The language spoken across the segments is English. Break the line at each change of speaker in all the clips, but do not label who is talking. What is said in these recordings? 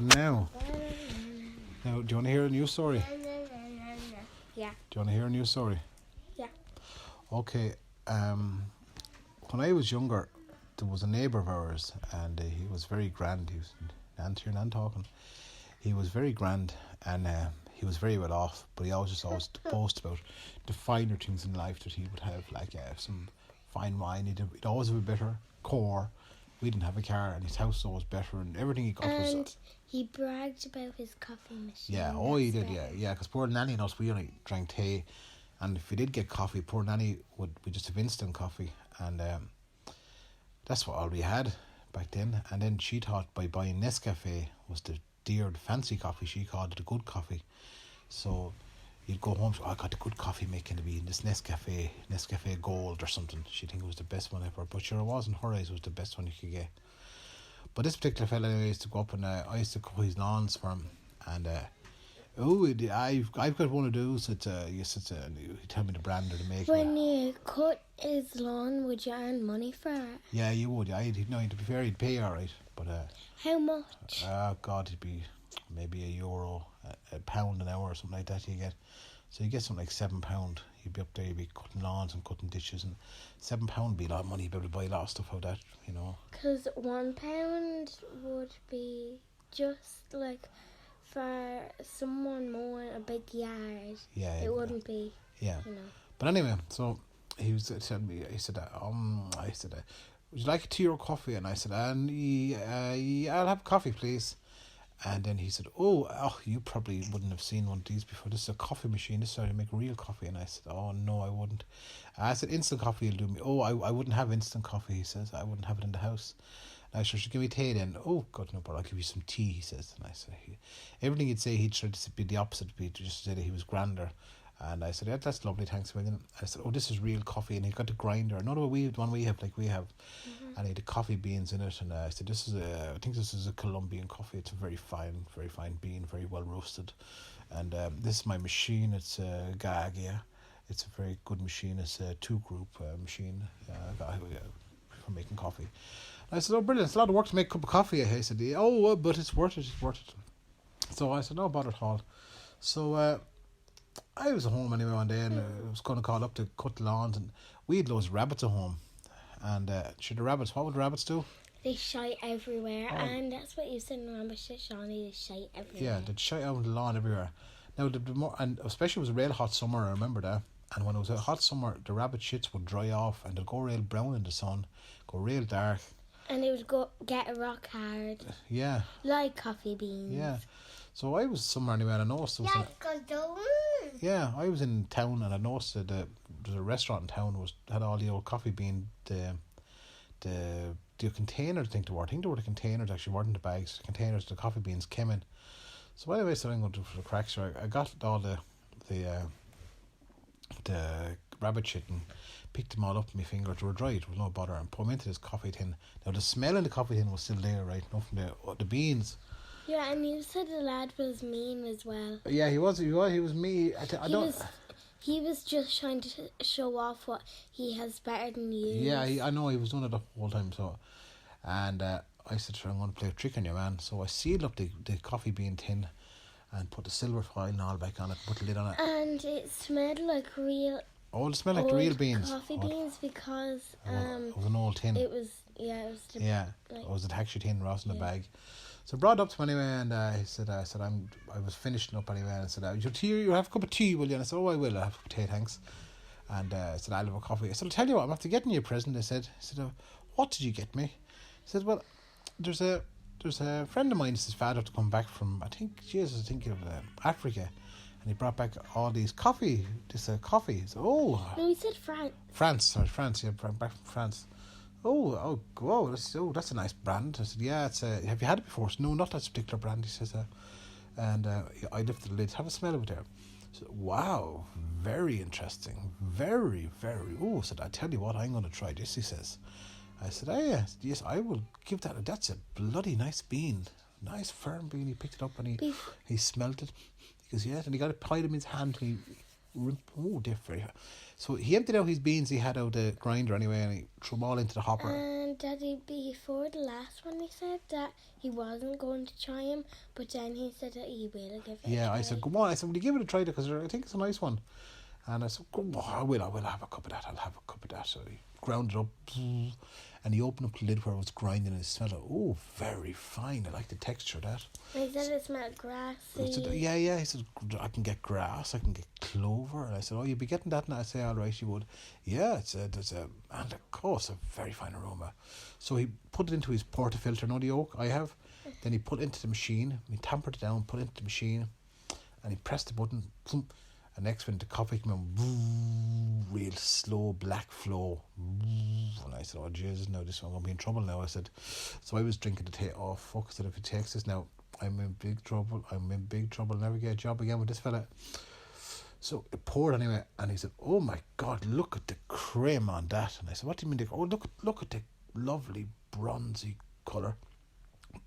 Now, do you want to hear a news story?
Yeah.
Do you want to hear a news story?
Yeah.
Okay. When I was younger, there was a neighbour of ours, and he was very grand. He was Nan talking. He was very grand, and he was very well off. But he always boast about the finer things in life that he would have, like some fine wine. He'd always have a better core. We didn't have a car, and his house was always better, and everything he got was.
And he bragged about his coffee machine.
Yeah, he did. Yeah. Because poor Nanny and us, we only drank tea, and if we did get coffee, poor Nanny would just have instant coffee, and that's what all we had back then. And then she thought by buying Nescafe was the fancy coffee. She called it a good coffee. So you'd go home. I got the good coffee making to be in this Nescafe Gold or something. She think it was the best one ever, but sure it wasn't. Her eyes was the best one you could get. But this particular fella, I used to go up and I used to cut his lawns for him, and I've got one of those. He tell me the brand or the make.
When you cut his lawn, would you earn money for it?
Yeah, you would. To be fair, he'd pay all right, but
how much?
God, it'd be maybe €1, a pound an hour or something like that. You get, so you get something like £7. You'd be up there, you'd be cutting lawns and cutting ditches, and £7 would be a lot of money. You'd be able to buy a lot of stuff out of that, you know.
Because £1 would be just like for someone mowing a big yard.
Yeah,
it wouldn't be.
Yeah,
you know.
But anyway, so he was telling me. I said, would you like a tea or coffee? And I said, I'll have coffee, please. And then he said, oh, you probably wouldn't have seen one of these before. This is a coffee machine. This is how you make real coffee. And I said, oh, no, I wouldn't. I said, instant coffee will do me. Oh, I wouldn't have instant coffee, he says. I wouldn't have it in the house. And I said, should give me tea then? Oh, God, no, but I'll give you some tea, he says. And I said, everything he'd say, he'd try to be the opposite, just to say that he was grander. And I said, yeah, that's lovely, thanks a million. I said, oh, this is real coffee. And he got the grinder. Not one we have, like we have. Mm-hmm. And he had the coffee beans in it. And I said, I think this is a Colombian coffee. It's a very fine bean, very well roasted. And this is my machine. It's a Gag, yeah. It's a very good machine. It's a 2-group machine for making coffee. And I said, oh, brilliant. It's a lot of work to make a cup of coffee. I said, but it's worth it. So I said, no bother at all. So I was at home anyway one day, and I was going to call up to cut the lawns, and we had loads of rabbits at home. And what would rabbits do?
They shite everywhere, and that's what you said in the Shawnee, they shite everywhere.
Yeah, they'd shite out on the lawn everywhere. Now, and especially it was a real hot summer, I remember that. And when it was a hot summer, the rabbit shits would dry off, and they'd go real brown in the sun, go real dark.
And they would get rock hard.
Yeah.
Like coffee beans.
Yeah. So I was somewhere anyway, and I noticed I was in town, and I noticed that there was a restaurant in town had all the old coffee bean the containers. I think they were the containers actually, weren't the bags. The containers the coffee beans came in. So anyway, so I'm going to do for the cracks. So I got all the rabbit shit and picked them all up with my finger. They were dry, it was no bother, and put them into this coffee tin. Now the smell in the coffee tin was still there, right? Nothing there. The beans.
Yeah, and you said the lad was mean as well.
Yeah, he was me.
He was just trying to show off what he has better than you.
Yeah, I know, he was doing it the whole time. So, and I said, I'm going to play a trick on you, man. So I sealed up the coffee bean tin and put the silver foil and all back on it, put the lid on it.
And it smelled like real...
Oh, it smelled like the real beans.
Coffee beans, because...
it was an old tin.
It was
it was a actual tin, Ross in the bag. So I brought it up to him anyway, and I said I was finishing up anyway, and I said, you have a cup of tea, will you? And I said, I will, I'll have a cup of tea, thanks. And I said, I'll have a coffee. I said, I'll tell you what, I'm after getting you a present. I said, what did you get me? He said, well, there's a friend of mine, his father, to come back from, I think of Africa, and he brought back all these coffee. Coffee. So,
no, he said France.
France, yeah, back from France. Oh, that's a nice brand. I said, yeah, have you had it before? So, no, not that particular brand, he says. And I lifted the lid, have a smell of it there. So, wow, very interesting. Very, very. Oh, I said, I tell you what, I'm going to try this, he says. I said, yes, I will give that. That's a bloody nice bean. Nice firm bean. He picked it up and he smelled it. He goes, yes, and he got it piled in his hand. they're very. So he emptied out his beans he had out the grinder anyway, and he threw them all into the hopper.
And Daddy, before the last one, he said that he wasn't going to try him, but then he said that he will give it a try.
Yeah, I said, come on. I said, will you give it a try? Because I think it's a nice one. And I said, come on, I will have a cup of that. I'll have a cup of that. So he ground it up, and he opened up the lid where it was grinding, and it smelled like, oh, very fine. I like the texture of that.
He said it smelled grassy.
I said, yeah. He said, I can get grass, I can get clover. And I said, oh, you'd be getting that? And I say, all right, you would. Yeah, and of course, a very fine aroma. So he put it into his portafilter, the oak I have. Then he put it into the machine. He tampered it down, put it into the machine, and he pressed the button. Boom, and next when the coffee came in, real slow black flow. And I said, oh Jesus, now this one I'm going to be in trouble now. I said, so I was drinking the tea. Oh fuck, I said, if it takes this now, I'm in big trouble. Never get a job again with this fella. So it poured anyway, and he said, oh my God, look at the cream on that. And I said, what do you mean? Oh, look at the lovely bronzy colour.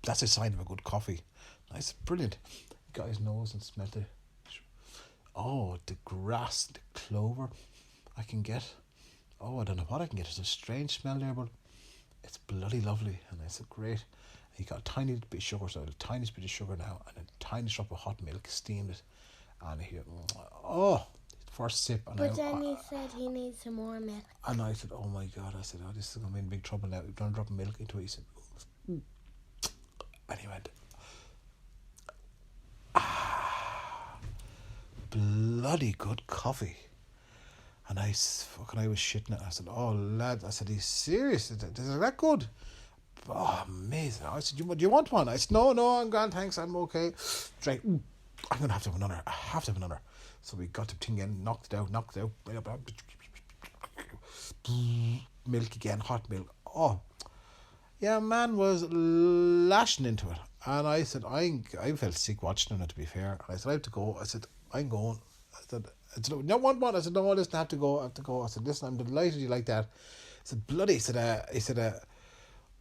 That's a sign of a good coffee. And I said, brilliant. He got his nose and smelled it. Oh, the grass, the clover I can get. Oh, I don't know what I can get. There's a strange smell there, but it's bloody lovely. And I said, great. And he got a tiny bit of sugar, so the tiniest bit of sugar now, and a tiny drop of hot milk, steamed it. And he, first sip. And
but then he said he needs some more milk.
And I said, oh my God. I said, oh, this is going to be in big trouble now. We've done a drop of milk into it. He said, and he went, bloody good coffee. And I was shitting it. I said, oh lad, I said, he's serious? Is that good? Oh, amazing. I said, do you want one? I said, no, I'm gone, thanks, I'm okay. Drank. I'm going to have to have another. I have to have another. So we got the thing in, knocked it out. Milk again, hot milk. Oh, yeah, man was lashing into it. And I said, I felt sick watching it, to be fair. And I said, I have to go. I said, I'm going. I said, no, one. I said, no, listen, I have to go. I said, listen, I'm delighted you like that. I said, bloody. He said,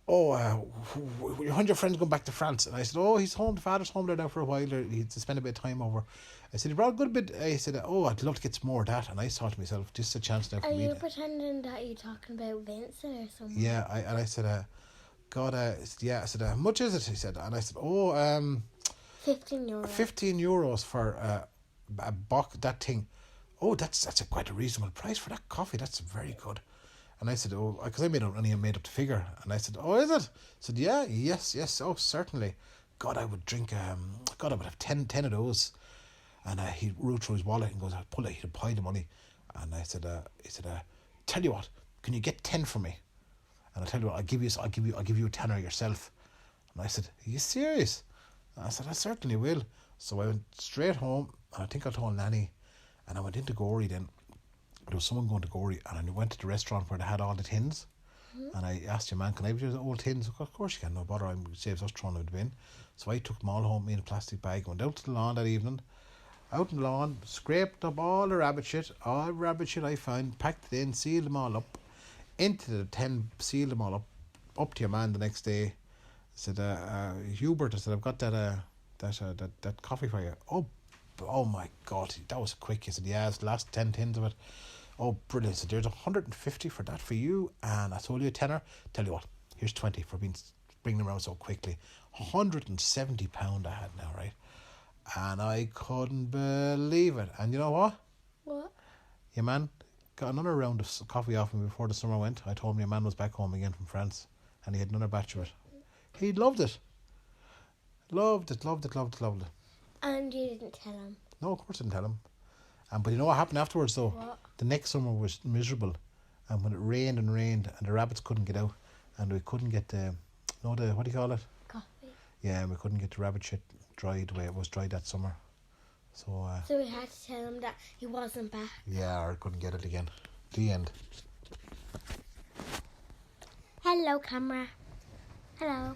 your 100 friends going back to France. And I said, oh, he's home. The father's home there now for a while. He had to spend a bit of time over. I said, he brought a good bit. I said, oh, I'd love to get some more of that. And I thought to myself, this is a chance now for me.
Are you pretending that you're talking about Vincent or something?
Yeah, I said, God, I said, how much is it? He said, and I said, €15. €15 for a box, that thing. Oh, that's quite a reasonable price for that coffee. That's very good. And I said, oh, because I made up the figure. And I said, oh, is it? I said, yeah, yes, oh, certainly. God, I would drink, I would have 10 of those. And he rolled through his wallet and goes, I'll pull it, he'd pile the money. And I said, he said, tell you what, can you get 10 for me? And I tell you what, I'll give you a tenner yourself. And I said, are you serious? And I said, I certainly will. So I went straight home, and I think I told Nanny, and I went into Gorey then. There was someone going to Gorey, and I went to the restaurant where they had all the tins. Mm-hmm. And I asked your man, can I have the old tins? Of course you can, no bother, it saves us throwing them in the bin. So I took them all home in a plastic bag, went out to the lawn that evening, out in the lawn, scraped up all the rabbit shit I found, packed it in, sealed them all up, into the 10, sealed them all up to your man the next day. I said, Hubert, I said, I've got that coffee for you. Oh my God, that was quick. He said, yeah, it's the last 10 tins of it. Oh, brilliant. I said, there's 150 for that for you, and I told you a tenner. Tell you what, here's 20 for bringing them around so quickly. £170 I had now, right? And I couldn't believe it. And you know what?
What?
Your man got another round of coffee off me before the summer went. I told him your man was back home again from France, and he had another batch of it. He loved it. Loved it.
And you didn't tell him?
No, of course I didn't tell him. But you know what happened afterwards though?
What?
The next summer was miserable. And when it rained, and the rabbits couldn't get out, and we couldn't get what do you call it?
Coffee.
Yeah, and we couldn't get the rabbit shit dried the way it was dried that summer. So
we had to tell him that he wasn't back.
Yeah, or couldn't get it again. The end.
Hello, camera. Hello.